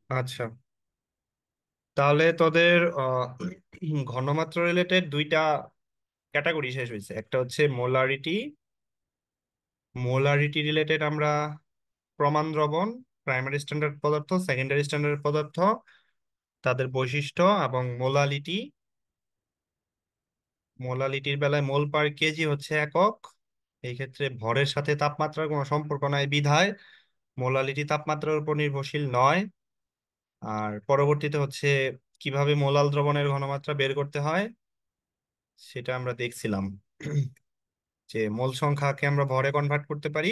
আচ্ছা, তাহলে তোদের ঘনমাত্রা রিলেটেড দুইটা ক্যাটাগরি শেষ হয়েছে। একটা হচ্ছে মোলারিটি। মোলারিটি রিলেটেড আমরা প্রমাণ দ্রবণ, প্রাইমারি স্ট্যান্ডার্ড পদার্থ, সেকেন্ডারি স্ট্যান্ডার্ড পদার্থ, তাদের বৈশিষ্ট্য এবং মোলালিটি। মোলালিটির বেলায় মোল পার কেজি হচ্ছে একক। এই ক্ষেত্রে ভরের সাথে তাপমাত্রার কোনো সম্পর্ক নাই বিধায় মোলালিটি তাপমাত্রার উপর নির্ভরশীল নয়। আর পরবর্তীতে হচ্ছে কিভাবে মোলাল দ্রবণের ঘনমাত্রা বের করতে হয় সেটা আমরা দেখছিলাম। যে মোল সংখ্যাকে আমরা ভরে কনভার্ট করতে পারি।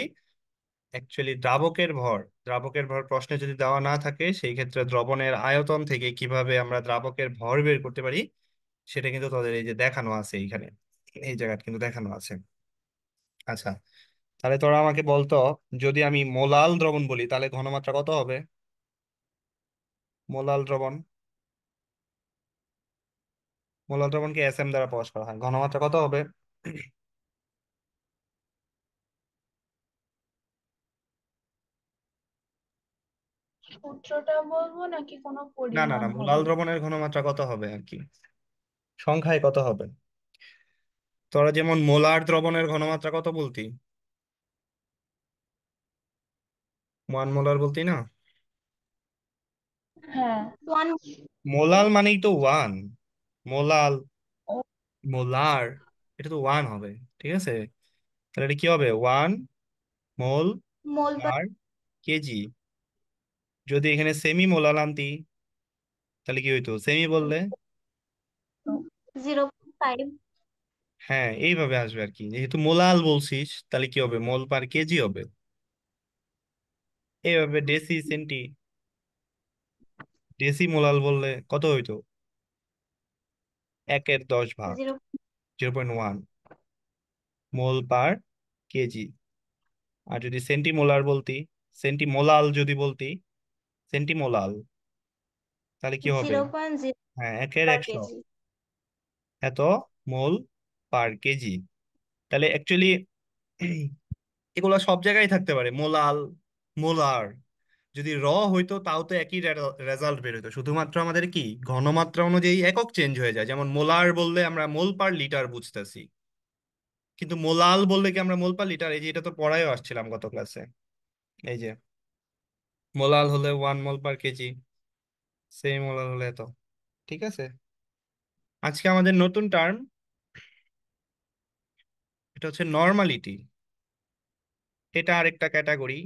অ্যাকচুয়ালি দ্রাবকের ভর প্রশ্নে যদি দেওয়া না থাকে সেই ক্ষেত্রে দ্রবণের আয়তন থেকে কিভাবে আমরা দ্রাবকের ভর বের করতে পারি সেটা কিন্তু তাদের এই যে দেখানো আছে এইখানে, এই জায়গাটা কিন্তু দেখানো আছে। আচ্ছা, তাহলে তোরা আমাকে বলতো, যদি আমি মোলাল দ্রবণ বলি তাহলে ঘনমাত্রা কত হবে? মোলাল দ্রবণ, মোলাল দ্রবণকে এসএম দ্বারা প্রকাশ করা হয়, ঘনমাত্রা কত হবে? সূত্রটা বলবো নাকি কোনো না না পরিমাণ না, মোলাল বলবো? দ্রবণের ঘনমাত্রা কত হবে আর কি, সংখ্যায় কত হবে? তোরা যেমন মোলার দ্রবণের ঘনমাত্রা কত বলতি, 1 মোলার বলতি না? হ্যাঁ, ওয়ান। মোলাল মানেই তো 1। মোলাল, মোলার, এটা তো 1 হবে। ঠিক আছে, তাহলে এটা কি হবে? 1 মোল মোল পার পার কেজি। যদি এখানে সেমি মোলাল আনতি তাহলে কি হইতো? সেমি বললে 0.5। হ্যাঁ এইভাবে আসবে আর কি। যেহেতু মোলাল বলছিস তাহলে কি হবে? মোল পার কেজি হবে। এইভাবে ডেসি সেন্টি, ডেসি মোলাল বললে কত হইতো? 1/10 জিরো 0.1 মোল পার কেজি। আর যদি সেন্টিমোলার বলতি, সেন্টিমোলাল যদি বলতি, সেন্টিমোলাল, তাহলে কি হবে? 0.0 হ্যাঁ, একের পার 100, কেজি। এত মোল পার কেজি। তাহলে অ্যাকচুয়ালি এগুলো সব জায়গায় থাকতে পারে, মোলাল, মোলার। যদি হইতো তাও তো একই রেজাল্ট বের হইতো, শুধুমাত্র আমাদের কি ঘনমাত্রা অনুযায়ী একক চেঞ্জ হয়ে যায়। যেমন মোলার বললে আমরা মোল পার লিটার বুঝতেছি, কিন্তু মোলাল বললে কি আমরা মোল পার লিটার? এই যে এটা তো পড়ায়ও আসছিলাম গত ক্লাসে, এই যে মোলাল হলে 1 মোল পার কেজি, সেমি মোলাল হলে এত। ঠিক আছে, আজকে আমাদের নতুন টার্ম, এটা হচ্ছে নর্মালিটি। এটা আরেকটা ক্যাটাগরি,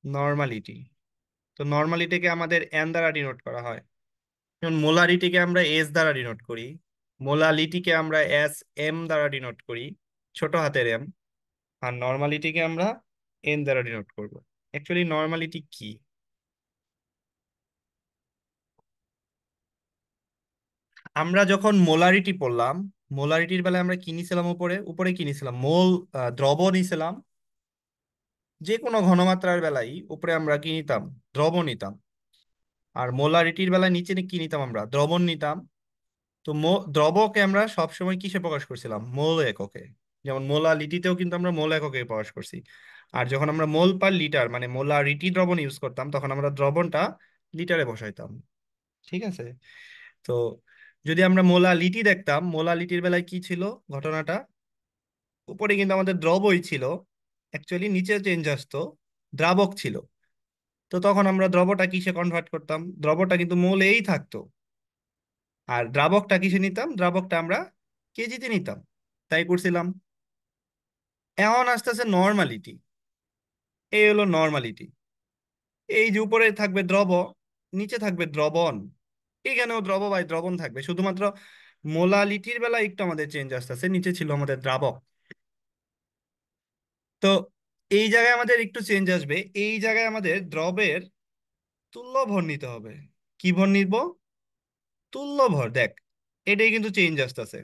নর্মালিটি। তো নর্মালিটিকে আমাদের এন দ্বারা ডিনোট করা হয়। যেমন মোলারিটিকে আমরা এস দ্বারা ডিনোট করি, মোলালিটিকে আমরা এম দ্বারা ডিনোট করি, ছোট হাতের এম। আর নর্মালিটিকে আমরা এন দ্বারা ডিনোট করব। অ্যাকচুয়ালি নর্মালিটি কি? আমরা যখন মোলারিটি পড়লাম, মোলারিটির বেলায় আমরা কি নিছিলাম? উপরে উপরে কি নিছিলাম? মোল, দ্রব নিছিলাম। যে কোনো ঘনমাত্রার বেলায় উপরে আমরা কি নিতাম? দ্রব নিতাম। আর মোলারিটির বেলায় নিচে কি নিতাম? আমরা দ্রবণ নিতাম। তো দ্রবকে আমরা সবসময় কিসে প্রকাশ করছিলাম? মোল এককে। যেমন মোলালিটিতেও কিন্তু আমরা মোল এককে প্রকাশ করছি। আর যখন আমরা মোল পার লিটার মানে মোলারিটি দ্রবণ ইউজ করতাম তখন আমরা দ্রবণটা লিটারে বসাইতাম। ঠিক আছে, তো যদি আমরা মোলালিটি দেখতাম, মোলালিটির বেলায় কি ছিল ঘটনাটা? উপরে কিন্তু আমাদের দ্রবই ছিল, অ্যাকচুয়ালি নিচে চেঞ্জ আসতো, দ্রাবক ছিল। তো তখন আমরা দ্রবটা কিসে কনভার্ট করতাম? দ্রবটা কিন্তু মোলেই থাকতো। আর দ্রাবকটা কিসে নিতাম? দ্রাবকটা আমরা কেজিতে নিতাম। তাই করছিলাম। এখন আসতেছে নর্মালিটি। এই হলো নর্মালিটি। এই যে উপরে থাকবে দ্রব, নিচে থাকবে দ্রবণ। এখানেও দ্রব বাই দ্রবণ থাকবে, শুধুমাত্র মোলালিটির বেলা একটু আমাদের চেঞ্জ আসতেছে, নিচে ছিল আমাদের দ্রাবক। তো এই জায়গায় আমাদের একটু চেঞ্জ আসবে, এই জায়গায় আমাদের দ্রবের তুল্য ভর নিতে হবে। কি ভর নিব? তুল্য ভর। দেখ, এটাই কিন্তু চেঞ্জ আসতেছে।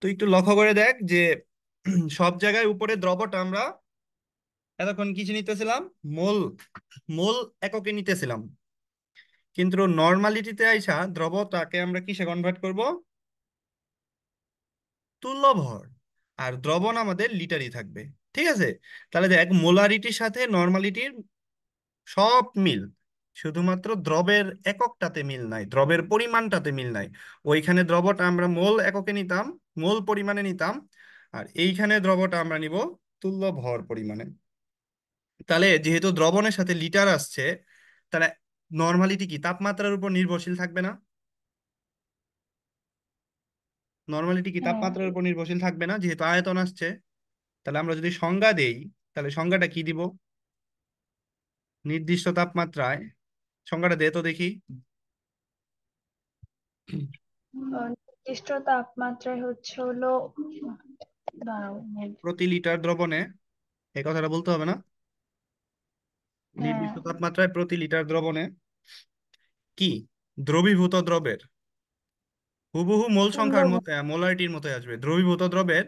তুই একটু লক্ষ্য করে দেখ যে সব জায়গায় উপরে দ্রবটা আমরা এতক্ষণ কিছু নিতেছিলাম, মোল, মোল এককে নিতেছিলাম। কিন্তু নর্মালিটিতে আইসা দ্রবটাকে আমরা কিসে কনভার্ট করব? তুল্য ভর। আর দ্রবণ আমাদের লিটারই থাকবে। ঠিক আছে, তাহলে দেখ মোলারিটির সাথে নর্মালিটির সব মিল, শুধুমাত্র দ্রবের এককটাতে মিল নাই, দ্রবের পরিমাণটাতে মিল নাই। ওইখানে দ্রবটা আমরা মোল এককে নিতাম, মোল পরিমাণে নিতাম, আর এইখানে দ্রবটা আমরা নিব তুল্য ভর পরিমাণে। তাহলে যেহেতু দ্রবণের সাথে লিটার আসছে, তাহলে নর্মালিটি কি তাপমাত্রার উপর নির্ভরশীল থাকবে না? নর্মালিটি কি হ্যাঁ, তাপমাত্রার উপর নির্ভরশীল থাকবে না যেহেতু আয়তন আসছে? তাহলে আমরা যদি সংজ্ঞা দেই, তাহলে সংজ্ঞাটা কি দিব? নির্দিষ্ট তাপমাত্রায়, সংজ্ঞাটা দে তো দেখি। নির্দিষ্ট তাপমাত্রায় হচ্ছে হলো, দাঁড়াও প্রতি লিটার দ্রবণে, এই কথাটা বলতে হবে না? হ্যাঁ, নির্দিষ্ট তাপমাত্রায় প্রতি লিটার দ্রবণে কি দ্রবীভূত দ্রবের হুবহু মোল তুল্য সংখ্যার মতো, মোলারিটির মতো আসবে দ্রবীভূত দ্রবের।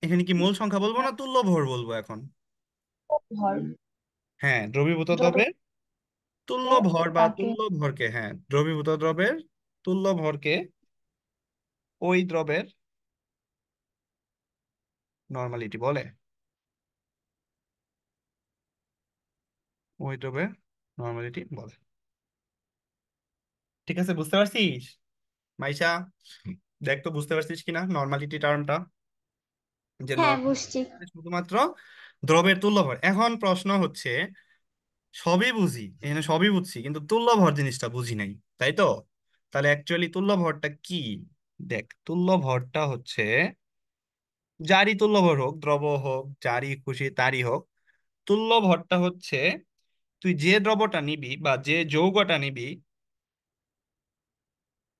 এখানে কি মোল সংখ্যা বলবো না তুল্য ভর বলবো এখন? ভর হ্যাঁ, দ্রবীভূত যত দ্রবের তুল্য ভর বা তাকে তুল্য ভরকে, হ্যাঁ দ্রবীভূত দ্রবের তুল্য ভরকে ওই দ্রবের নর্মালিটি বলে, ওই দ্রবের নর্মালিটি বলে। ঠিক আছে, বুঝতে পারছিস মাইশা? দেখ তো বুঝতে পারছিস কিনা নর্মালিটি টার্মটা, যে হ্যাঁ বুঝছি। নর্মাল শুধুমাত্র দ্রবের তুল্য ভর। এখন প্রশ্ন হচ্ছে, সবই বুঝি এখানে, সবই বুঝছি, কিন্তু তুল্য ভর জিনিসটা বুঝি নাই, তাই তো? তাহলে অ্যাকচুয়ালি তুল্য ভরটা কি? দেখ, তুল্য ভরটা হচ্ছে, যারই তুল্য ভর হোক, দ্রব হোক, যারই খুশি তারই হোক, তুল্য ভরটা হচ্ছে তুই যে দ্রবটা নিবি বা যে যৌগটা নিবি,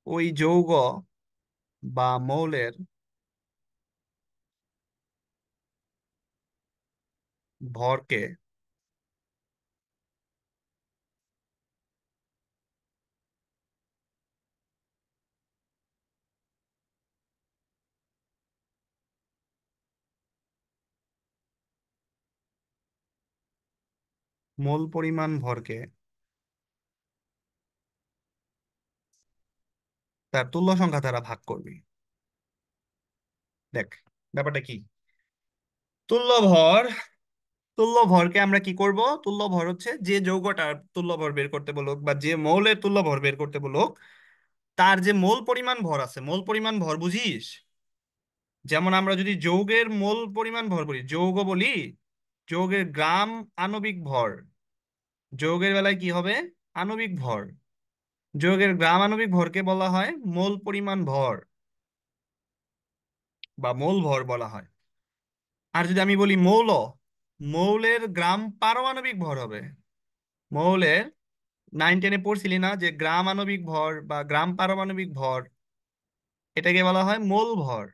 ওই যৌগ বা মৌলের ভরকে মোল পরিমাণ ভরকে তার তুল্য সংখ্যা দ্বারা ভাগ করবি। দেখ, ব্যাপারটা কি, তুল্য ভর, তুল্য ভরকে আমরা কি করব? তুল্য ভর হচ্ছে যে যৌগটার তুল্য ভর বের করতে বলুক বা যে মৌলের তুল্য ভর বের করতে বলুক, তার যে মোল পরিমাণ ভর আছে, মোল পরিমাণ ভর বুঝিস? যেমন আমরা যদি যৌগের মোল পরিমাণ ভর বলি, যৌগ বলি, যৌগের গ্রাম আণবিক ভর, যৌগের বেলায় কি হবে? আণবিক ভর। যৌগের গ্রাম আণবিক ভরকে বলা হয় মোল পরিমাণ ভর বা মোল ভর বলা হয়। আর যদি আমি বলি মৌল, মৌলের গ্রাম পারমাণবিক ভর হবে। মৌলের, 9-10-এ পড়ছিলি না যে গ্রাম আণবিক ভর বা গ্রাম পারমাণবিক ভর, এটাকে বলা হয় মোল ভর,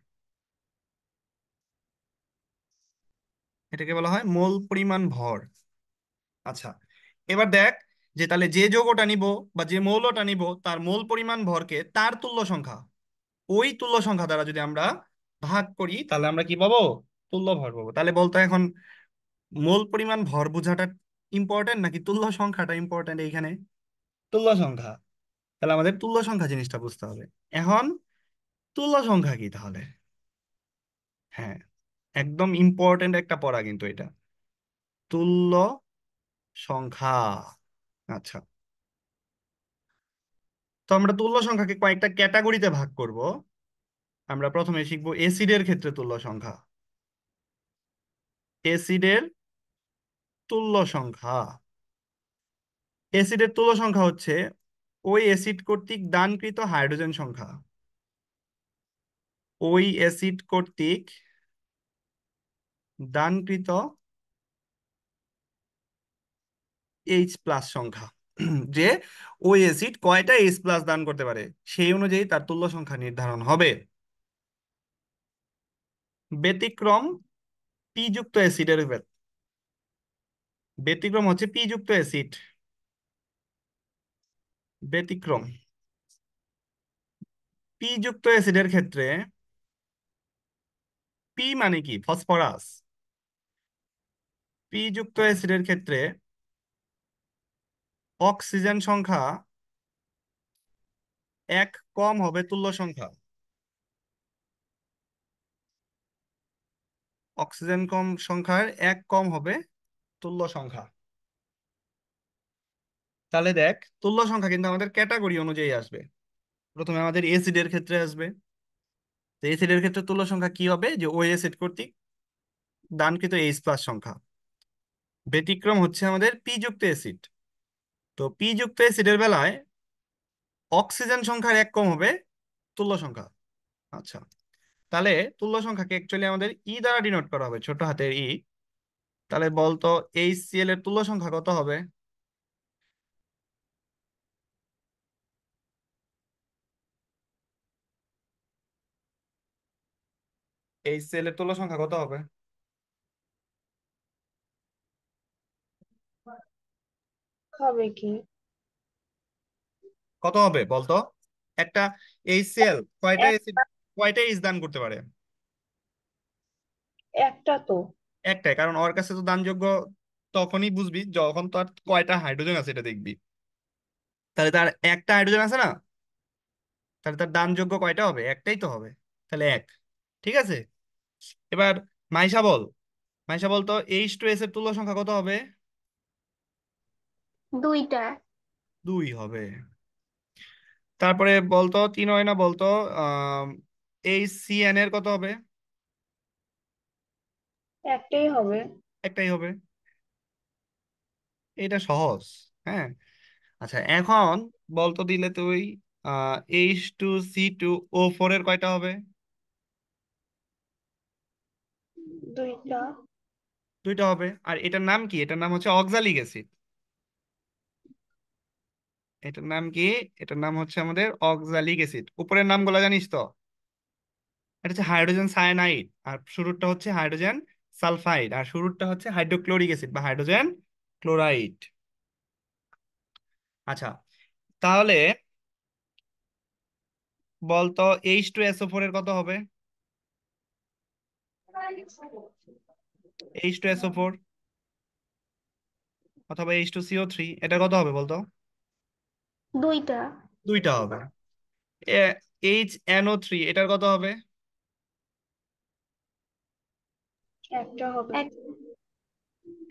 এটাকে বলা হয় মোল পরিমাণ ভর। আচ্ছা, এবার দেখ, যে তাহলে যে যৌগটা নিব বা যে মৌলটা নিব, তার মোল পরিমাণ ভরকে তার তুল্য সংখ্যা, ওই তুল্য সংখ্যা দ্বারা যদি আমরা ভাগ করি, তাহলে আমরা কি পাবো? তুল্য ভর পাবো। তাহলে বলতো এখন, মোল পরিমাণ ভর বোঝাটা ইম্পর্টেন্ট নাকি তুল্য সংখ্যাটা ইম্পর্টেন্ট এইখানে? তুল্য সংখ্যা। তাহলে আমাদের তুল্য সংখ্যা জিনিসটা বুঝতে হবে। এখন তুল্য সংখ্যা কি তাহলে? হ্যাঁ, একদম ইম্পর্টেন্ট একটা পড়া কিন্তু এটা, তুল্য সংখ্যা। আচ্ছা, তো আমরা তুল্য সংখ্যাকে কয়েকটা ক্যাটাগরিতে ভাগ করব। আমরা প্রথমে শিখবো এসিডের ক্ষেত্রে তুল্য সংখ্যা। এসিডের তুল্য সংখ্যা, অ্যাসিডের তুল্য সংখ্যা হচ্ছে ওই অ্যাসিড কর্তৃক দানকৃত হাইড্রোজেন সংখ্যা, ওই অ্যাসিড কর্তৃক দানকৃত এইচ প্লাস সংখ্যা। যে ওই অ্যাসিড কয়টা এইচ প্লাস দান করতে পারে, সেই অনুযায়ী তার তুল্য সংখ্যা নির্ধারণ হবে। ব্যতিক্রম পি যুক্ত অ্যাসিডের ব্যতিক্রম হচ্ছে পি যুক্ত অ্যাসিড, ব্যতিক্রম পি যুক্ত অ্যাসিডের ক্ষেত্রে, পি মানে কি? ফসফরাস। পি যুক্ত অ্যাসিডের ক্ষেত্রে অক্সিজেন সংখ্যা এক কম হবে তুল্য সংখ্যা, অক্সিজেন কম সংখ্যার এক কম হবে তুল্য সংখ্যা। তাহলে দেখ, তুল্য সংখ্যা কিন্তু আমাদের ক্যাটাগরি অনুযায়ী আসবে। প্রথমে আমাদের এসিডের ক্ষেত্রে আসবে। তো এসিডের ক্ষেত্রে তুল্য সংখ্যা কি হবে, যে ওই অ্যাসিড কর্তৃক দানকৃত এইচ প্লাস সংখ্যা। ব্যতিক্রম হচ্ছে আমাদের পি যুক্ত অ্যাসিড। তো পি যুক্ত অ্যাসিডের বেলায় অক্সিজেন সংখ্যার এক কম হবে তুল্য সংখ্যা। আচ্ছা, তাহলে তুল্য সংখ্যাকে অ্যাকচুয়ালি আমাদের ই দ্বারা ডিনোট করা হবে, ছোট হাতের ই। তাহলে বলতো HCl এর তুল্য সংখ্যা কত হবে? HCl এর তুল্য সংখ্যা কত হবে? হবে কি? কত হবে বলতো? একটা HCl কয়টা এক অ্যাসিড, কয়টা এইচ দান করতে পারে? একটা তো। একটাই, কারণ ওর কাছে তো দানযোগ্য তখনই বুঝবি যখন তার কয়টা হাইড্রোজেন আছে এটা দেখবি। তাহলে তার একটা হাইড্রোজেন আছে না, তাহলে তার দানযোগ্য কয়টা হবে? একটাই তো হবে। তাহলে এক। ঠিক আছে। এবার মাইশা বল, মাইশা বল তো H2S এর তুল্য সংখ্যা কত হবে? দুইটা। দুই হবে। তারপরে বলতো তিন হয় না, বলতো আহ HCN এর কত হবে? একটাই হবে। একটাই হবে। এটা সহজ। হ্যাঁ। আচ্ছা, এখন বলতো দিলে তুই H2C2O4 এর কয়টা হবে? দুইটা। দুইটা হবে। আর এটার নাম কি? এটার নাম হচ্ছে অক্সালিক অ্যাসিড। এটার নাম কি? এটার নাম হচ্ছে আমাদের অক্সালিক অ্যাসিড। উপরের নামগুলো জানিস তো? এটা হচ্ছে হাইড্রোজেন সায়ানাইড, আর শুরুরটা হচ্ছে হাইড্রোজেন সালফাইড, আর শুরুরটা হচ্ছে হাইড্রোক্লোরিক অ্যাসিড বা হাইড্রোজেন ক্লোরাইড। আচ্ছা, তাহলে বলতো H2SO4 এর কত হবে? H2SO4 অথবা H2CO3, এটা কত হবে বলতো? দুইটা। দুইটা হবে। HNO3 এটার কত হবে? একটা হবে। এক।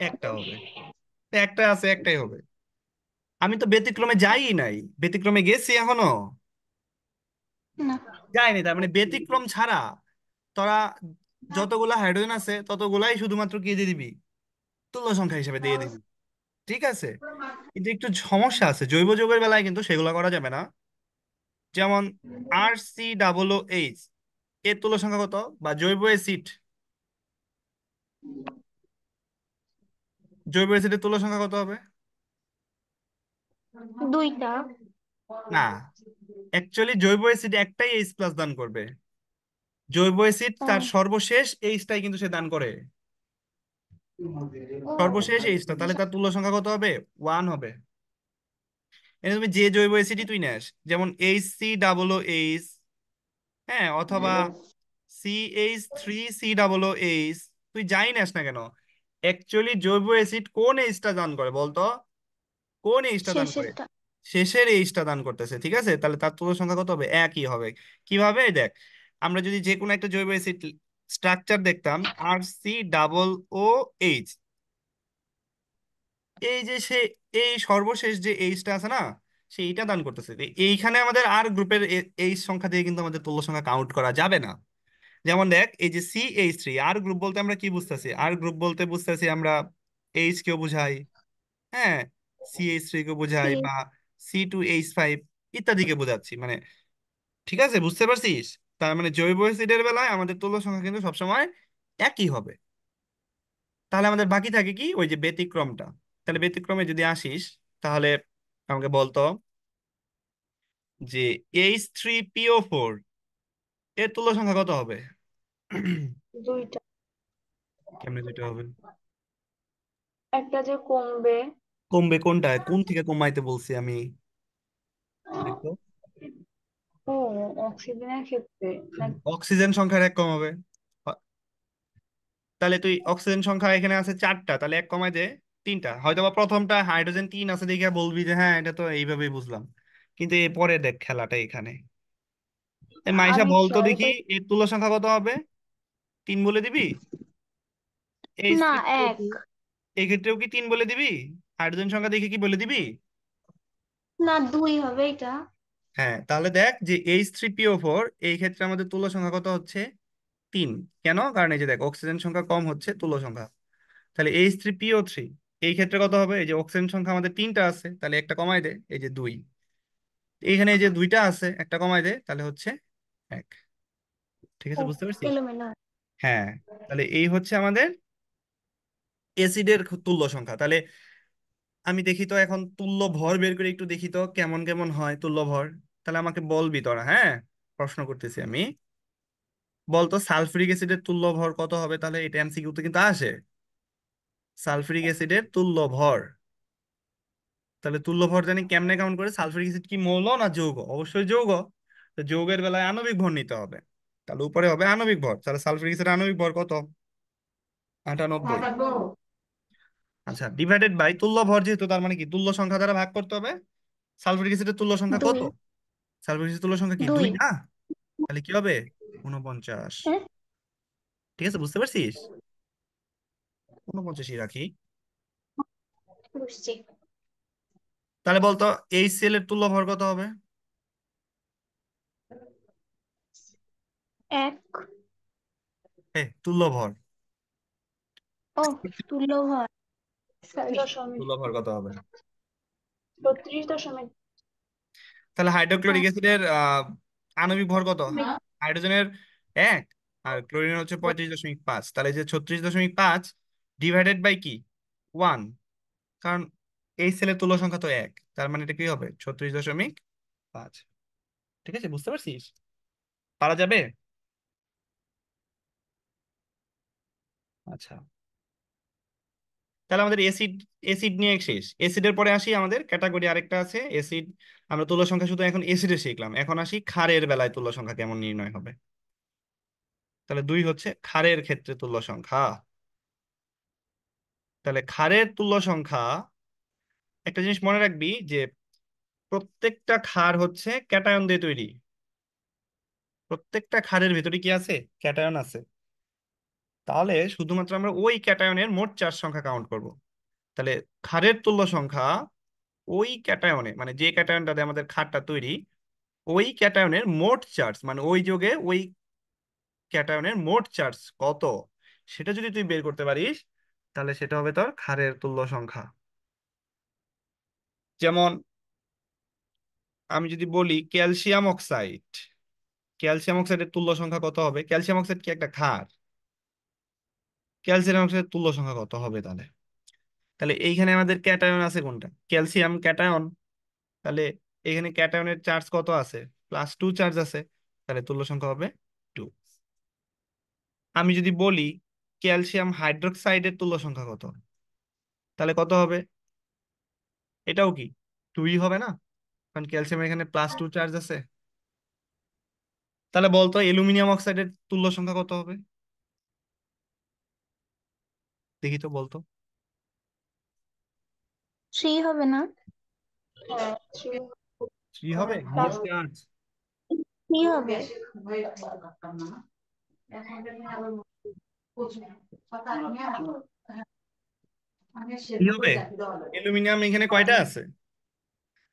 একটা হবে। তো একটা আছে, একটাই হবে। আমি তো ব্যতিক্রমে যাই নাই, ব্যতিক্রমে গেছি এখনো? না। যায়নি। তার মানে ব্যতিক্রম ছাড়া তোরা যতগুলা হাইড্রোজেন আছে ততগুলাই শুধুমাত্র কি দিয়ে দিবি? তুল্য সংখ্যা হিসেবে দিয়ে দিবি। ঠিক আছে। কিন্তু একটু সমস্যা আছে জৈব যৌগের বেলায়, কিন্তু সেগুলো করা যাবে না। যেমন RC OOH এর তুল্য সংখ্যা কত? বা জৈব অ্যাসিড, জৈব অ্যাসিডের তুল্য সংখ্যা কত হবে? দুইটা। না, অ্যাকচুয়ালি জৈব অ্যাসিড একটাই এইচ প্লাস দান করবে। জৈব অ্যাসিড ও। তার সর্বশেষ এইচটাই কিন্তু সে দান করে, সর্বশেষ এইচটা। তাহলে তার তুল্য সংখ্যা কত হবে? ওয়ান হবে। এনে তুমি যে জৈব অ্যাসিডই তুই নেস, যেমন HC OOH, হ্যাঁ, অথবা CH3COOH, তুই যাই নেস না কেন, অ্যাকচুয়ালি জৈব অ্যাসিড কোন এইচটা দান করে বলতো? কোন এইচটা দান করে? শেষেরটা। শেষের এইচটা দান করতেছে। ঠিক আছে, তাহলে তার তুল্য সংখ্যা কত হবে? একই হবে। কিভাবে দেখ, আমরা যদি যে কোনো একটা জৈব অ্যাসিড স্ট্রাকচার দেখতাম, RC OOH, এই যে সে এই সর্বশেষ যে এইচটা আছে না, সেইটা দান করতেছে। তো এইখানে আমাদের আর গ্রুপের এইচ সংখ্যা দিয়ে কিন্তু আমাদের তুল্য সংখ্যা কাউন্ট করা যাবে না। যেমন দেখ, এই যে CH3, আর গ্রুপ বলতে আমরা কি বুঝতেছি? আর গ্রুপ বলতে বুঝতেছি আমরা এইচ কেও বুঝাই, হ্যাঁ, CH3 কে সি। বোঝাই, বা C2H5 ইত্যাদিকে বোঝাচ্ছি মানে। ঠিক আছে, বুঝতে পারছিস? তার মানে জৈব অ্যাসিডের বেলায় আমাদের তুল্য সংখ্যা কিন্তু সবসময় একই হবে। তাহলে আমাদের বাকি থাকে কি, ওই যে ব্যতিক্রমটা। তাহলে ব্যতিক্রমে যদি আসিস, তাহলে আমাকে বলতো যে H3PO4 এর তুল্য সংখ্যা কত হবে? দুইটা। কেমনে দুইটা হবে? একটা যে কমবে। কমবে কোনটা? কোন থেকে কমাইতে বলছি আমি? দেখো, ও, অক্সিজেনের ক্ষেত্রে নাকি? অক্সিজেন সংখ্যার এক কমাবে। তাহলে তুই অক্সিজেন সংখ্যা এখানে আছে চারটা, তাহলে এক কমাই দে তিনটা। হয়তোবা প্রথমটা হাইড্রোজেন তিন আছে দেখে বলবি যে হ্যাঁ এটা তো এইভাবেই বুঝলাম, কিন্তু এরপরে দেখ খেলাটা এখানে। এই মাইশা আমি বলতো খেয়াল দেখি করি। এর তুল্য সংখ্যা কত হবে? তিন বলে দিবি? না, H3PO2 এক। এই ক্ষেত্রেও কি তিন বলে দিবি? হাইড্রোজেন সংখ্যা দেখে কি বলে দিবি? না, দুই হবে এটা। হ্যাঁ, তাহলে দেখ যে H3PO4 এই ক্ষেত্রে আমাদের তুল্য সংখ্যা কত হচ্ছে? 3। কেন? কারণ এই যে দেখ অক্সিজেন সংখ্যা কম হচ্ছে, তুল্য সংখ্যা। তাহলে H3PO3 এই ক্ষেত্রে কত হবে? এই যে অক্সিজেন সংখ্যা আমাদের 3টা আছে, তাহলে একটা কমাই দে, এই যে 2। এইখানে এই যে 2টা আছে, একটা কমাই দে, তাহলে হচ্ছে 1। ঠিক ও, আছে, বুঝতে পারছিস? এলোমেলো। হ্যাঁ। তাহলে এই হচ্ছে আমাদের অ্যাসিডের তুল্য সংখ্যা। তাহলে আমি দেখি তো এখন তুল্য ভর বের করে একটু দেখি তো কেমন কেমন হয় তুল্য ভর। তাহলে আমাকে বলবি তোরা, হ্যাঁ? প্রশ্ন করতেছি আমি। বলতো সালফিউরিক অ্যাসিডের তুল্য ভর কত হবে? তাহলে এটা এমসিকিউতে কিন্তু আসে। সালফিউরিক অ্যাসিডের তুল্য ভর। তাহলে তুল্য ভর জানি কেমনে কাউন্ট করে? সালফিউরিক অ্যাসিড কি মৌল না যৌগ? অবশ্যই যৌগ। তো যৌগের বেলায় আণবিক ভর নিতে হবে। তাহলে উপরে হবে আণবিক ভর। তাহলে সালফিউরিক অ্যাসিডের আণবিক ভর কত? 98। আচ্ছা, ডিভাইডেড বাই তুল্য ভর, যেহেতু তার মানে কি তুল্য সংখ্যা দ্বারা ভাগ করতে হবে। সালফিউরিক অ্যাসিডের তুল্য সংখ্যা কত? দুই। সালফিউরিক অ্যাসিডের তুল্য সংখ্যা কি দুই। 2 না? তাহলে কি হবে? 49। হ্যাঁ, ঠিক আছে, বুঝতে পারছিস? 49ই রাখি। বুঝছি। তাহলে বলতো HCl এর তুল্য ভর কত হবে? এক। তুল্য ভর। ও, তুল্য ভর। সরি। দশমিক তুল্য ভর কত হবে? 36.। তাহলে হাইড্রোক্লোরিক হ্যাঁ। অ্যাসিডের আণবিক ভর কত? হাইড্রোজেনের 1 আর ক্লোরিনের হচ্ছে 35.5। তাহলে এই যে 36.5 ডিভাইডেড বাই কি 1, কারণ এই সেলের তুল্য সংখ্যা তো 1, তার মানে এটা কি হবে? 36.5। ঠিক আছে, বুঝতে পারছিস? পারা যাবে? আচ্ছা, তাহলে আমাদের এসিড, এসিড নিয়ে শেষ। এসিডের পরে আসি আমাদের ক্যাটাগরি আরেকটা আছে অ্যাসিড। আমরা তুল্য সংখ্যা শুধু এখন এসিডে শিখলাম, এখন আসি ক্ষারের বেলায় তুল্য সংখ্যা কেমন নির্ণয় হবে। তাহলে 2 হচ্ছে ক্ষারের ক্ষেত্রে তুল্য সংখ্যা। তাহলে ক্ষারের তুল্য সংখ্যা, একটা জিনিস মনে রাখবি যে প্রত্যেকটা ক্ষার হচ্ছে ক্যাটায়ন দিয়ে তৈরি। প্রত্যেকটা ক্ষারের ভেতরে কি আছে? ক্যাটায়ন আছে। তাহলে শুধুমাত্র আমরা ওই ক্যাটায়নের মোট চার্জ সংখ্যা কাউন্ট করব। তাহলে ক্ষারের তুল্য সংখ্যা ওই ক্যাটায়নে, মানে যে ক্যাটায়নটা দিয়ে আমাদের ক্ষারটা তৈরি, ওই ক্যাটায়নের মোট চার্জ, মানে ওই যোগে ওই ক্যাটায়নের মোট চার্জ কত, সেটা যদি তুই বের করতে পারিস, তাহলে সেটা হবে তোর ক্ষারের তুল্য সংখ্যা। যেমন আমি যদি বলি ক্যালসিয়াম অক্সাইড, ক্যালসিয়াম অক্সাইডের তুল্য সংখ্যা কত হবে? ক্যালসিয়াম অক্সাইড কি একটা ক্ষার? ক্যালসিয়াম অক্সাইডের তুল্য সংখ্যা কত হবে তাহলে? তাহলে এইখানে আমাদের ক্যাটায়ন আছে কোনটা? Calcium cation. তাহলে এখানে ক্যাটায়নের চার্জ কত আছে? +2 চার্জ আছে। তাহলে তুল্য সংখ্যা হবে 2। আমি যদি বলি ক্যালসিয়াম হাইড্রোক্সাইডের তুল্য সংখ্যা কত, তাহলে কত হবে? এটাও কি 2ই হবে না? কারণ ক্যালসিয়াম এখানে +2 চার্জ আছে। তাহলে বলতো অ্যালুমিনিয়াম অক্সাইডের তুল্য সংখ্যা কত হবে? দেখি তো, বলতো। থ্রি হবে না? হ্যাঁ, 3। 3 হবে? মোট প্লাস। চার্জ থ্রি হবে। কি হবে? অ্যালুমিনিয়াম এখানে কয়টা আছে?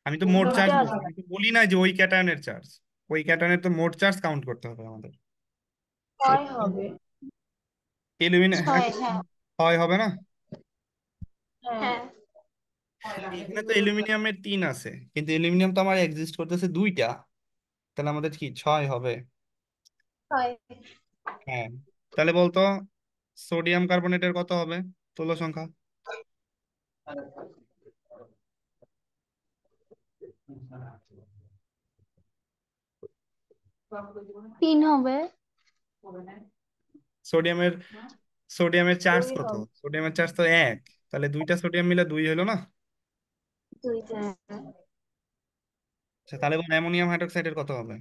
আমি তো মোট চার্জ 2টা বলছি, আছে। আমি তো বলি না যে ওই ক্যাটায়নের চার্জ। ওই ক্যাটায়নের তো মোট চার্জ কাউন্ট করতে হবে আমাদের। তাহলে 6 হবে। অ্যালুমিনিয়াম ছয়, হ্যাঁ। হয় হবে না? হ্যাঁ। হ্যাঁ। এখানে তো অ্যালুমিনিয়ামের 3 আছে, কিন্তু অ্যালুমিনিয়াম তো আমার এক্সিস্ট করতেছে 2টা। তাহলে আমাদের কি 6 হবে? ছয়। হ্যাঁ। তাহলে বলতো সোডিয়াম কার্বনেটের কত হবে তুল্য সংখ্যা? তিন হবে। সোডিয়ামের, সোডিয়ামের চার্জ 2 কত? হবে। সোডিয়ামের চার্জ তো 1। তাহলে 2টা সোডিয়াম মিলে 2 হলো না? দুইটা। আচ্ছা, তাহলে বল অ্যামোনিয়াম হাইড্রোক্সাইডের কত হবে?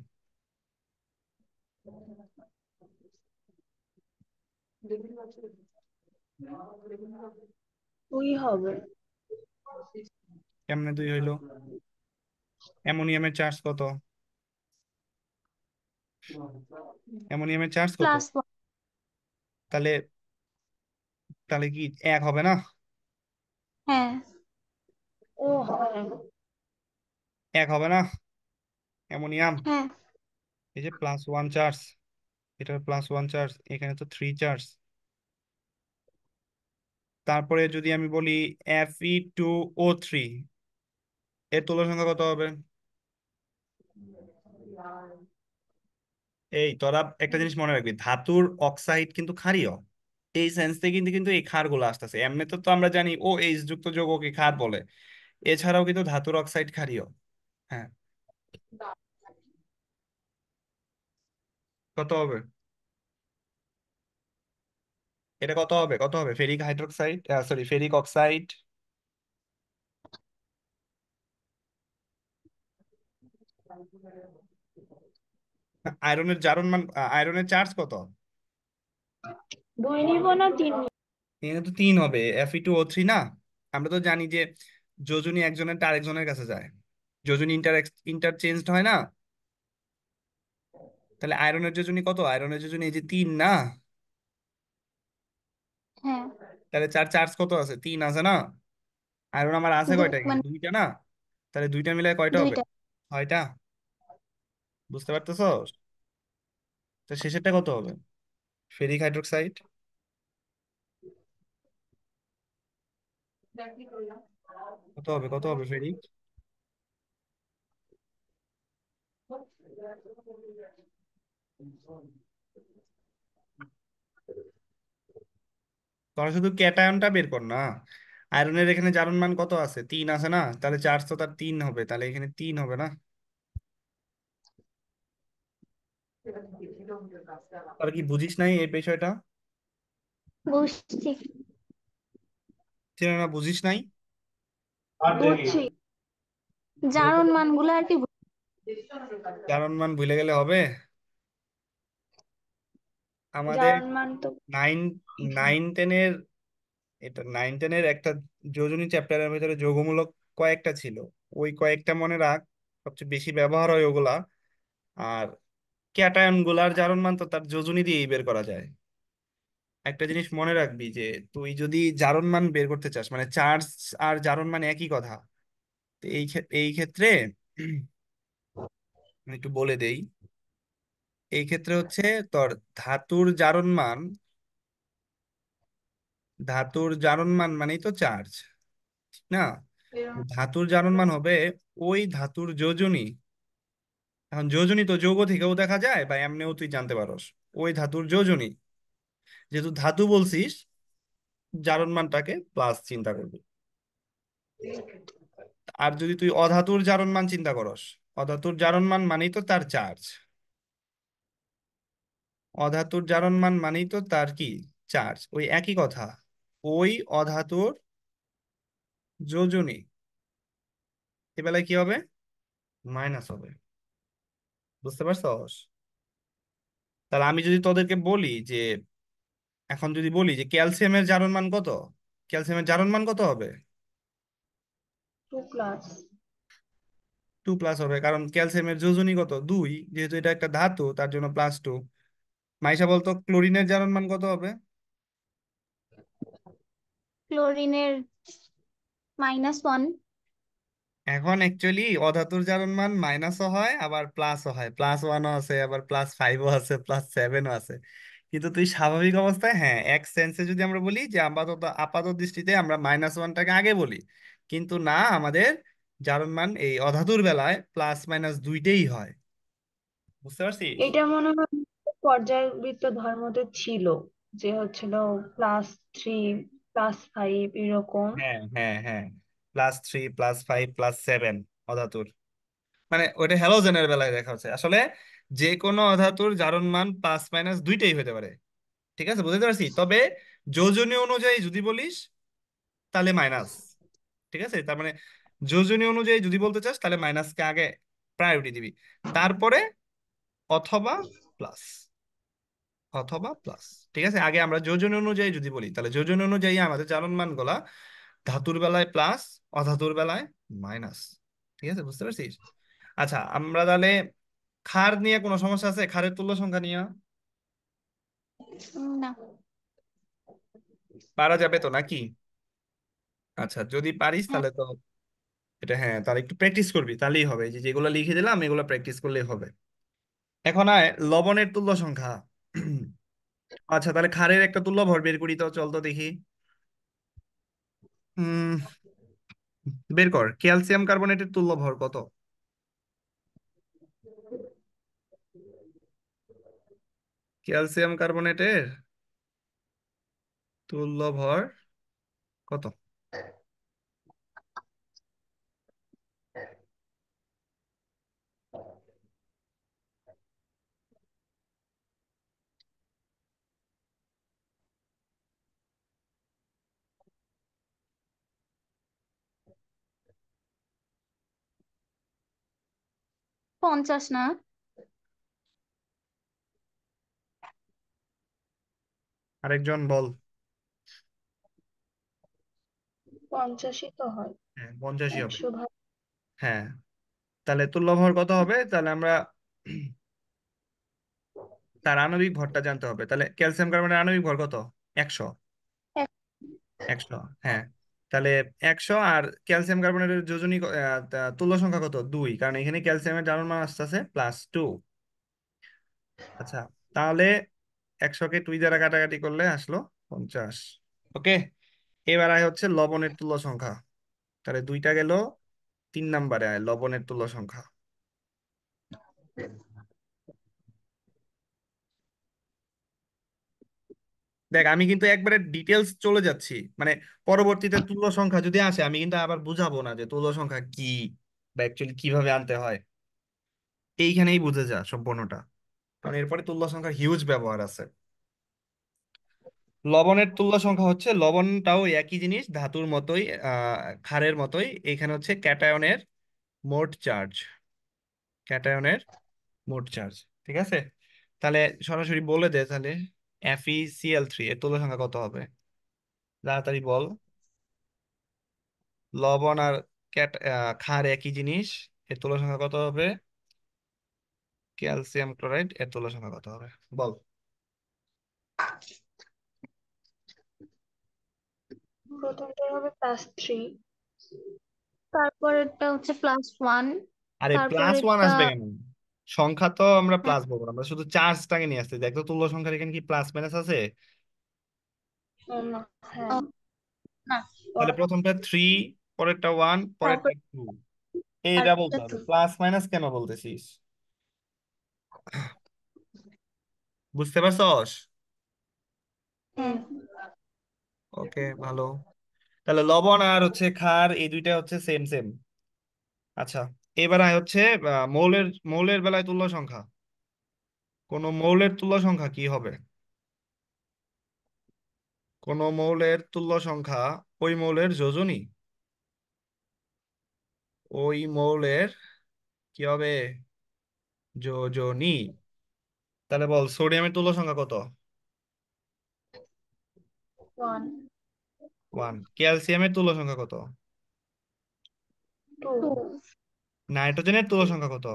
2 হবে। কেমনে 2 হইলো? অ্যামোনিয়ামের চার্জ কত? অ্যামোনিয়ামের চার্জ কত? +1। তাহলে, তাহলে কি 1 হবে না? হ্যাঁ। ও, হ্যাঁ। এক হবে না? অ্যামোনিয়াম, হ্যাঁ। এই যে +1 চার্জ, এটার +1 চার্জ, এখানে তো 3 চার্জ। তারপরে যদি আমি বলি Fe2O3, এর তুল্য সংখ্যা কত হবে? এই তোরা একটা জিনিস মনে রাখবি, ধাতুর অক্সাইড কিন্তু ক্ষারীয়। এই সেন্স থেকে কিন্তু কিন্তু এই ক্ষার গুলো আসতেছে, এমনিতে তো আমরা জানি ও এইচ যুক্ত যৌগকে ক্ষার বলে, এছাড়াও কিন্তু ধাতুর অক্সাইড ক্ষারীয়। হ্যাঁ, কত হবে? এটা কত হবে, কত হবে? Ferric hydroxide, sorry ferric oxide. আয়রনের জারণ মান, আয়রনের চার্জ কত? 2 নিব না 3 নিব? এখানে তো 3 হবে, Fe2O3 না? আমরা তো জানি যে যোজনী একজনের থেকে আরেকজনের কাছে যায়, যোজনী ইন্টারচেঞ্জ হয় না? তাহলে আয়রনের যোজনী কত? আয়রনের যোজনী এই যে 3 না? হ্যাঁ। তাহলে চার চার্জ কত আছে? 3 আছে না? আয়রন আমার আছে কয়টা এখানে? মানে দুইটা না? তাহলে দুইটা মিলে কয়টা হবে? 2টা। 6টা। বুঝতে পারতেছো? তো শেষেরটা কত হবে? Ferric hydroxide. কত হবে, কত হবে ফেরিক? তোরা শুধু ক্যাটায়নটা বের কর না। আয়রনের এখানে জারণ মান কত আছে? 3 আছে না? তাহলে চার্জ তো তার 3 হবে, তাহলে এখানে 3 হবে না? তোরা কি বুঝিস নাই এই বিষয়টা? বুঝছি। চেনা না, বুঝিস নাই? বুঝছি। তাহলে তো জারণ মানগুলো আর কি জারণ মান ভুলে গেলে হবে? আমাদের জারণ মান তো নাইন নাইন টেনের, এটা 9-10-এর একটা যোজনী চ্যাপ্টারের ভিতরে যোগমূলক কয়েকটা ছিল, ওই কয়েকটা মনে রাখ, সবচেয়ে বেশি ব্যবহার হয় ওগুলা। আর ক্যাটায়ন গুলার জারণ মান তো তার যোজনী দিয়েই বের করা যায়। একটা জিনিস মনে রাখবি যে তুই যদি জারণ মান বের করতে চাস, মানে চার্জ আর জারণ মান একই কথা। তো এই ক্ষেত্রে আমি একটু বলে দেই। এই ক্ষেত্রে হচ্ছে তোর ধাতুর জারণ মান, ধাতুর জারণ মান মানেই তো চার্জ, ঠিক না? ধাতুর জারণ মান হবে ওই ধাতুর যোজনী। এখন যোজনী তো যৌগ থেকেও দেখা যায় বা এমনিও তুই জানতে পারস, ওই ধাতুর যোজনী। যেহেতু ধাতু বলছিস, জারণ মানটাকে প্লাস চিন্তা করবি। আর যদি তুই অধাতুর জারণ মান চিন্তা করস, অধাতুর জারণ মান মানেই তো তার চার্জ, অধাতুর জারণ মান মানেই তো তার কি, চার্জ, ওই একই কথা। ওই অধাতুর যোজনী, এ বেলায় কি হবে? মাইনাস হবে। বুঝতে পারছস? তাহলে আমি যদি তোদেরকে বলি যে, এখন যদি বলি যে ক্যালসিয়ামের জারণ মান কত, ক্যালসিয়ামের জারণ মান কত হবে? 2+। 2+ হবে, কারণ ক্যালসিয়ামের যোজনী কত? 2, যেহেতু এটা একটা ধাতু তার জন্য +2। মাইশা বলতো ক্লোরিনের জারণ মান কত হবে? ক্লোরিনের -1। এখন অ্যাকচুয়ালি অধাতুর জারণ মান মাইনাসও হয় আবার প্লাসও হয়, +1ও আছে, আবার +5ও আছে, +7ও আছে। কিন্তু তুই স্বাভাবিক অবস্থায়, হ্যাঁ, এক সেন্সে যদি আমরা বলি যে আপাতত আপাত দৃষ্টিতে আমরা -1টাকে আগে বলি, কিন্তু না, আমাদের জারণ মান এই অধাতুর বেলায় প্লাস মাইনাস দুইটাই হয়। বুঝতে পারছিস? এটা মনে হয় পর্যায়বৃত্ত ধর্মতে ছিল, যে হচ্ছিল +3 +5 এরকম। হ্যাঁ, হ্যাঁ, হ্যাঁ, +3 +5 +7 অধাতুর, মানে ওইটা হ্যালোজেনের বেলায় দেখা হচ্ছে আসলে। যে কোনো অধাতুর জারণ মান প্লাস মাইনাস দুইটাই হতে পারে। ঠিক আছে, বুঝতে পারছি, তবে যোজনী অনুযায়ী যদি বলিস তাহলে মাইনাস। ঠিক আছে, তার মানে যোজনী অনুযায়ী যদি বলতে চাস তাহলে মাইনাসকে আগে প্রায়োরিটি দিবি, তারপরে অথবা প্লাস, অথবা প্লাস। ঠিক আছে, আগে আমরা যোজনী অনুযায়ী যদি বলি তাহলে যোজনী অনুযায়ী আমাদের চালন মান গুলা ধাতুর বেলায় প্লাস, অধাতুর বেলায় মাইনাস। ঠিক আছে, বুঝতে পারছিস? আচ্ছা, আমরা তাহলে ক্ষার নিয়ে কোনো সমস্যা আছে? ক্ষারের তুল্য সংখ্যা নিয়ে না। পারা যাবে তো নাকি? আচ্ছা, যদি পারিস হ্যাঁ। তাহলে তো এটা হ্যাঁ, তার একটু প্র্যাকটিস করবি তাহলেই হবে, যে যেগুলো লিখে দিলাম এগুলো প্র্যাকটিস করলেই হবে। এখন আয় লবণের তুল্য সংখ্যা। আচ্ছা, তাহলে ক্ষারের একটা তুল্য ভর বের করি তো, চল তো দেখি। হুম, বের কর, ক্যালসিয়াম কার্বনেটের তুল্য ভর কত? ক্যালসিয়াম কার্বনেটের তুল্য ভর কত? 50 না? আরেকজন বল। 50ই তো হয়। হ্যাঁ, 85 হবে। 100 ভাগ। হ্যাঁ, তাহলে তুল্য ভর কত হবে? তাহলে আমরা তার আণবিক ভরটা জানতে হবে। তাহলে ক্যালসিয়াম কার্বনের আণবিক ভর কত? 100। এক। 100, হ্যাঁ। তাহলে 100, আর ক্যালসিয়াম কার্বনেটের যোজনী তুল্য সংখ্যা কত? 2, কারণ এখানে ক্যালসিয়ামের জারণ মান আসতেছে +2। আচ্ছা, তাহলে 100কে 2 দ্বারা কাটাকাটি করলে আসলো 50। ওকে, এবার আয় হচ্ছে লবণের তুল্য সংখ্যা। তাহলে 2টা গেল, 3 নম্বরে আয় লবণের তুল্য সংখ্যা। দেখ, আমি কিন্তু একবারে ডিটেলস চলে যাচ্ছি, মানে পরবর্তীতে তুল্য সংখ্যা যদি আসে আমি কিন্তু আবার বুঝাবো না যে তুল্য সংখ্যা কি বা অ্যাকচুয়ালি কিভাবে আনতে হয়। এইখানেই বুঝে যা সম্পূর্ণটা, কারণ এরপরে তুল্য সংখ্যার হিউজ ব্যবহার আছে। লবণের তুল্য সংখ্যা হচ্ছে, লবণটাও একই জিনিস, ধাতুর মতোই, ক্ষারের মতোই। এখানে হচ্ছে ক্যাটায়নের মোট চার্জ, ক্যাটায়নের মোট চার্জ। ঠিক আছে, তাহলে সরাসরি বলে দে তাহলে, FeCl3 এর তুল্য সংখ্যা কত হবে? তাড়াতাড়ি বল। লবণ আর ক্ষার একই জিনিস, এর তুল্য সংখ্যা কত হবে? ক্যালসিয়াম ক্লোরাইড এর তুল্য সংখ্যা কত হবে বল। প্রথমটা হবে +3। তারপরেরটা হচ্ছে +1। আরে +1 তারপরেরটা আসবে কেন? সংখ্যা তো আমরা প্লাস বলবো না, আমরা শুধু চার্জটাকে নিয়ে আসছি। দেখো তুল্য সংখ্যার এখানে কি প্লাস মাইনাস আছে? না, হ্যাঁ। ও, না। তাহলে প্রথমটা 3, পরেরটা 1, তারপর পরেরটা 2, এইটা বলতে আরেকটা হবে। 2। প্লাস মাইনাস কেন বলতেছিস? বুঝতে পারছস? হ্যাঁ। হুম। ওকে, ভালো। তাহলে লবণ আর হচ্ছে ক্ষার, এই দুইটা হচ্ছে সেম সেম। আচ্ছা, এবার আয় হচ্ছে মৌলের মৌলের বেলায় তুল্য সংখ্যা। কোন মৌলের তুল্য সংখ্যা কি হবে? কোন মৌলের তুল্য সংখ্যা ওই মৌলের যোজনী, ওই মৌলের কি হবে? যোজনী। তাহলে বল, সোডিয়ামের তুল্য সংখ্যা কত? 1, 1। ক্যালসিয়ামের তুল্য সংখ্যা কত? 2, 2। নাইট্রোজেনের তুল্য সংখ্যা কত?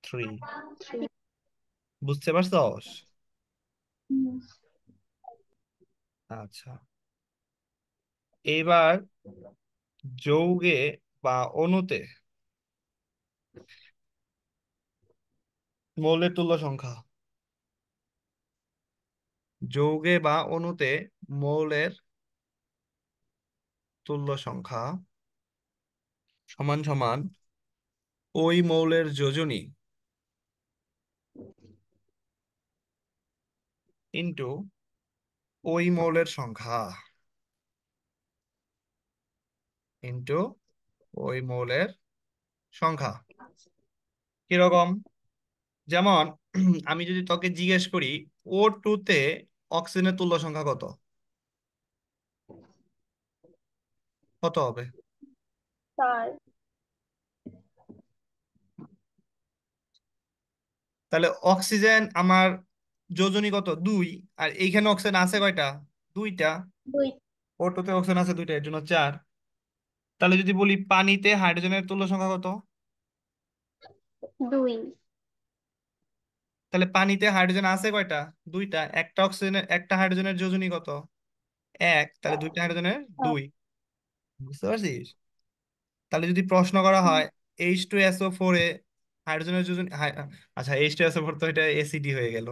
3। 3। বুঝতে পারছস? হুম। আচ্ছা, এইবার যৌগে বা অণুতে মৌলের তুল্য সংখ্যা, যৌগে বা অণুতে মৌলের তুল্য সংখ্যা সমান সমান ওই মৌলের যোজনী ইন্টু ওই মৌলের সংখ্যা, ইন্টু ওই মৌলের সংখ্যা। কিরকম? যেমন আমি যদি তোকে জিজ্ঞেস করি O2 তে অক্সিজেনের তুল্য সংখ্যা কত, কত হবে? 4। তাহলে অক্সিজেন আমার যোজনী কত? 2। আর এইখানে অক্সিজেন আছে কয়টা? 2টা। 2। O2 তে অক্সিজেন আছে 2টা, এর জন্য 4। তাহলে যদি বলি পানিতে হাইড্রোজেনের তুল্য সংখ্যা কত? 2। তাহলে পানিতে হাইড্রোজেন আছে কয়টা? 2টা। একটা অক্সিজেনের, একটা হাইড্রোজেনের যোজনী কত? 1। তাহলে 2টা হাইড্রোজেনের 2। বুঝতে পারছিস? তাহলে যদি প্রশ্ন করা হয় H2SO4 এ হাইড্রোজেনের যোজন আচ্ছা H2SO4 তো এটা অ্যাসিডই হয়ে গেল।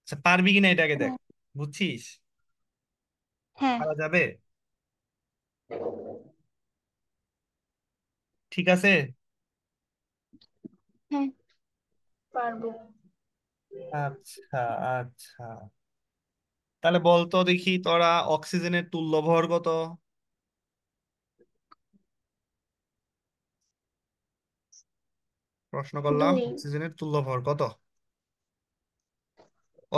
আচ্ছা পারবি কিনা এটাকে দেখ, হ্যাঁ। বুঝছিস? হ্যাঁ। পারা যাবে? ঠিক আছে। হ্যাঁ। পারবো। আচ্ছা আচ্ছা, তাহলে বলতো দেখি তোরা অক্সিজেনের তুল্য ভর কত? প্রশ্ন করলাম 2। অক্সিজেনের তুল্য ভর কত,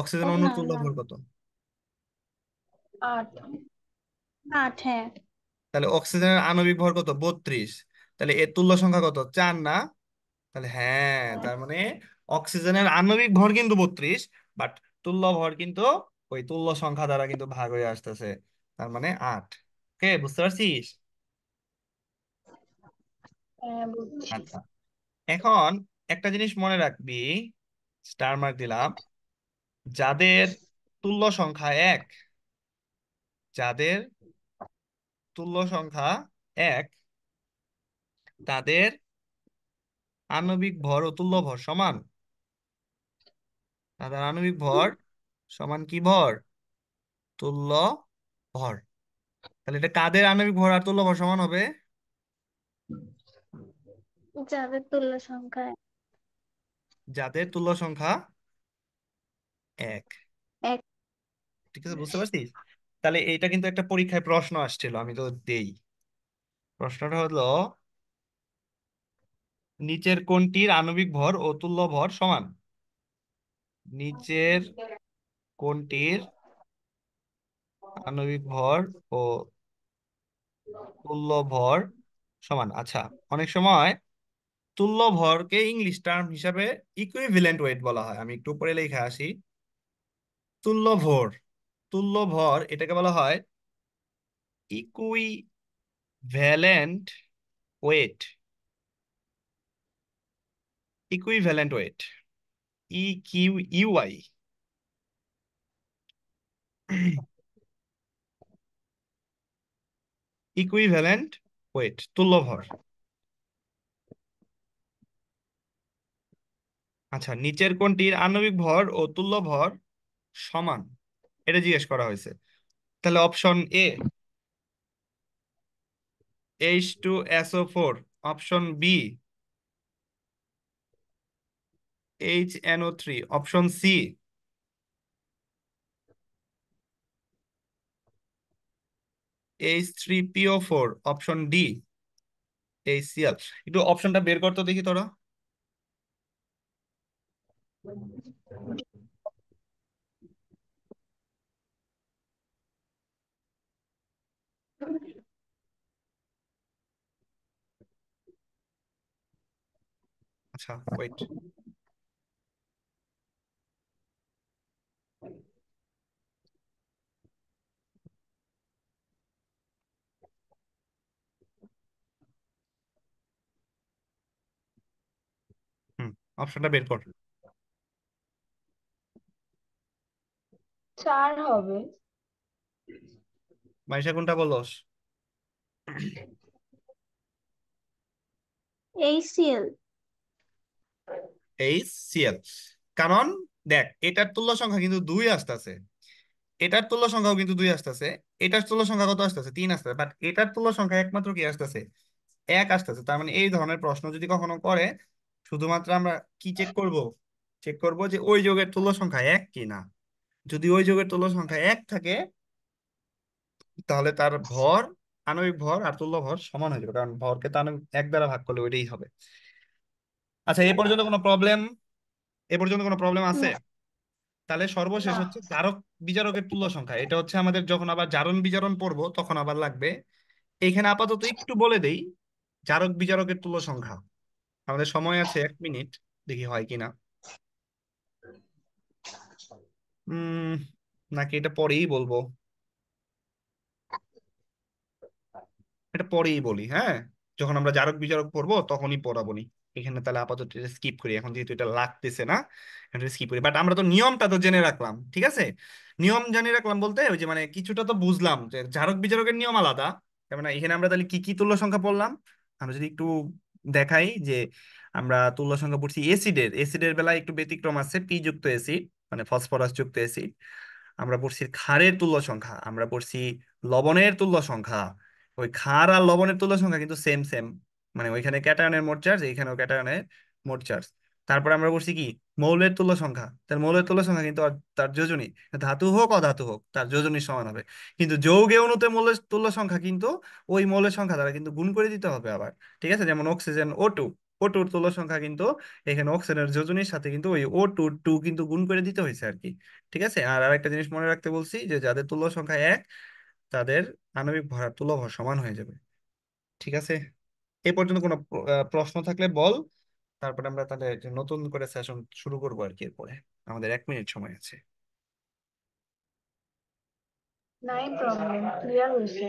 অক্সিজেন ও অণুর না তুল্য না, ভর কত? 8। 8। হ্যাঁ। তাহলে অক্সিজেনের আণবিক ভর কত? 32। তাহলে এর তুল্য সংখ্যা কত? 4 না? তাহলে হ্যাঁ, তার মানে অক্সিজেনের আণবিক ভর কিন্তু 32, বাট তুল্য ভর কিন্তু ওই তুল্য সংখ্যা দ্বারা কিন্তু ভাগ হয়ে আসতেছে, তার মানে 8। কে বুঝতে পারছিস? হ্যাঁ, বুঝছি। আচ্ছা, এখন একটা জিনিস মনে রাখবি, স্টার মার্ক দিলাম, যাদের তুল্য সংখ্যা এক, যাদের তুল্য সংখ্যা এক, তাদের আণবিক ভর ও তুল্য ভর সমান। তাদের আণবিক ভর সমান কি ভর? তুল্য ভর। তাহলে এটা কাদের আণবিক ভর আর তুল্য ভর সমান হবে? যাদের তুল্য সংখ্যা যাদের তুল্য সংখ্যা এক। এক। ঠিক আছে, বুঝতে পারছিস? তাহলে এইটা কিন্তু একটা পরীক্ষায় প্রশ্ন আসছিল, আমি তো দেই। প্রশ্নটা হলো, নিচের কোনটির আণবিক ভর ও তুল্য ভর সমান? নিচের কোনটির আণবিক ভর ও তুল্য ভর সমান? আচ্ছা, অনেক সময় তুল্য ভরকে ইংলিশ টার্ম হিসাবে ইকুইভ্যালেন্ট ওয়েট বলা হয়। আমি একটু উপরে লিখে আসি। তুল্য ভর, তুল্য ভর এটাকে বলা হয় equivalent wait. Equivalent wait, EQUI। Equivalent wait, তুল্য ভর। আচ্ছা, নিচের কোনটির আণবিক ভর ও তুল্য ভর সমান, এটা জিজ্ঞেস করা হয়েছে। তাহলে option A H2SO4, option B HNO3, option C H3PO4, option D HCl। একটু অপশনটা বের করতে দেখি তোরা। আচ্ছা ওয়েট, হুম, অপশনটা বের কর। 4 হবে। মাইশা কোনটা বলস? HCl। HCl। কারণ দেখ, এটার তুল্য সংখ্যা কিন্তু 2 আসতেছে, এটার তুল্য সংখ্যাও কিন্তু 2 আসতেছে, এটার তুল্য সংখ্যা কত আসতেছে? 3 আসতেছে, বাট এটার তুল্য সংখ্যা একমাত্র কি আসতেছে? 1 আসতেছে। তার মানে এই ধরনের প্রশ্ন যদি কখনো করে, শুধুমাত্র আমরা কি চেক করব? চেক করব যে ওই যৌগের তুল্য সংখ্যা 1 কি না। যদি ওই যৌগের তুল্য সংখ্যা 1 থাকে, তাহলে তার ভর, আণবিক ভর আর তুল্য ভর সমান হয়ে যাবে, কারণ ভরকে তো আণবিক 1 দ্বারা ভাগ করলে ওইটাই হবে। আচ্ছা, এ পর্যন্ত কোনো প্রবলেম? এ পর্যন্ত কোনো প্রবলেম আছে? না। তাহলে সর্বশেষ না। হচ্ছে জারক বিজারকের তুল্য সংখ্যা। এটা হচ্ছে আমাদের যখন আবার জারণ বিজারণ পড়বো তখন আবার লাগবে। এইখানে আপাতত একটু বলে দেই জারক বিজারকের তুল্য সংখ্যা। আমাদের সময় আছে 1 মিনিট, দেখি হয় কিনা। উম নাকি এটা পরেই বলবো? এটা পরেই বলি, হ্যাঁ, যখন আমরা জারক বিজারক পড়বো তখনই পড়াবো নি। এখানে তাহলে আপাতত স্কিপ করি, এখন যেহেতু এটা লাগতেছে না, এটা স্কিপ করি। বাট আমরা তো নিয়মটা তো জেনে রাখলাম, ঠিক আছে? নিয়ম জানিয়ে রাখলাম বলতে ওই যে মানে কিছুটা তো বুঝলাম যে জারক বিজারকের নিয়ম আলাদা, তার মানে এখানে আমরা তাহলে কি কি তুল্য সংখ্যা পড়লাম? আমরা যদি একটু দেখাই যে আমরা তুল্য সংখ্যা পড়ছি এসিডের বেলায় একটু ব্যতিক্রম আছে, পি যুক্ত অ্যাসিড মানে ফসফরাস যুক্ত অ্যাসিড। আমরা পড়ছি ক্ষারের তুল্য সংখ্যা, আমরা পড়ছি লবণের তুল্য সংখ্যা। ওই ক্ষার আর লবণের তুল্য সংখ্যা কিন্তু সেম সেম, মানে ওইখানে ক্যাটায়নের মোট চার্জ, এইখানেও ক্যাটায়নের মোট চার্জ। তারপরে আমরা পড়ছি কি মৌলের তুল্য সংখ্যা, তার মৌলের তুল্য সংখ্যা কিন্তু তার যোজনী, ধাতু হোক অধাতু হোক তার যোজনী সমান হবে। কিন্তু যৌগে অণুতে মৌলের তুল্য সংখ্যা কিন্তু ওই মৌলের সংখ্যা দ্বারা কিন্তু গুণ করে দিতে হবে আবার। ঠিক আছে, যেমন অক্সিজেন O2, O2 তুল্য সংখ্যা কিন্তু এখানে অক্সিজেনের যোজনীর সাথে কিন্তু ওই O2 কিন্তু গুণ করে দিতে হয়েছে আর কি। ঠিক আছে, আর আরেকটা জিনিস মনে রাখতে বলছি যে যাদের তুল্য সংখ্যা এক তাদের আণবিক ভর আর তুল্য ভর সমান হয়ে যাবে। ঠিক আছে, এ পর্যন্ত কোনো প্রশ্ন থাকলে বল, তারপরে আমরা তাহলে যে নতুন করে সেশন শুরু করবো আর কি। এরপরে আমাদের 1 মিনিট সময় আছে। নাই প্রবলেম, ক্লিয়ার হয়েছে।